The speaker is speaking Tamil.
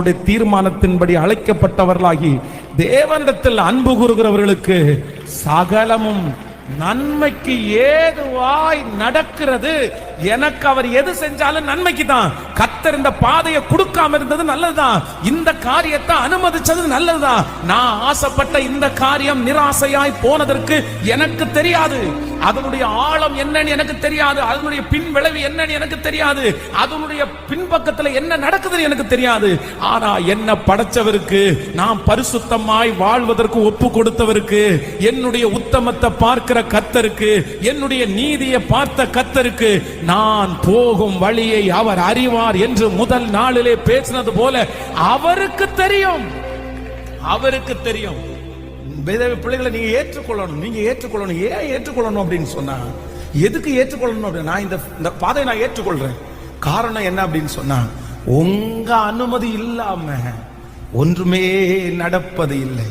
அவருடைய தீர்மானத்தின்படி அழைக்கப்பட்டவர்களாகி தேவனிடத்தில் அன்பு கூறுகிறவர்களுக்கு சகலமும் நன்மைக்கு ஏதுவாய் நடக்கிறது. எனக்கு அவர் எது செஞ்சாலும் நன்மைக்கு தான். கர்த்தர் இந்த பாதையை கொடுக்காம இருந்தது நல்லதுதான். இந்த காரியத்தை அனுமதிச்சது நல்லதுதான். நான் ஆசைப்பட்ட இந்த காரியம் நிராசையாய் போனதற்கு எனக்கு தெரியாது. அதனுடைய ஆழம் என்னன்னு எனக்கு தெரியாது. அதனுடைய பின் விளைவு என்னன்னு எனக்கு தெரியாது. அதனுடைய பின்பக்கத்துல என்ன நடக்குதுன்னு எனக்கு தெரியாது. ஆனா என்ன படைச்சவருக்கு, நான் பரிசுத்தமாய் வாழ்வதற்கு ஒப்பு கொடுத்தவருக்கு, என்னுடைய உத்தமத்தை பார்க்கிற கர்த்தருக்கு, என்னுடைய நீதியை பார்த்த கர்த்தருக்கு, நான் போகும் வழியை அவர் அறிவார் என்று முதல் நாளிலே பேசினது போல அவருக்கு தெரியும். அவருக்கு தெரியும். பிள்ளைகளை நீங்க ஏற்றுக்கொள்ளணும். நீங்க ஏற்றுக்கொள்ளணும். ஏன் ஏற்றுக்கொள்ளணும் அப்படின்னு சொன்னா, எதுக்கு ஏற்றுக்கொள்ளணும் அப்படின்னா, நான் இந்த பாதையை நான் ஏற்றுக்கொள்றேன். காரணம் என்ன அப்படின்னு சொன்னா, உங்க அனுமதி இல்லாம ஒன்றுமே நடப்பது இல்லை.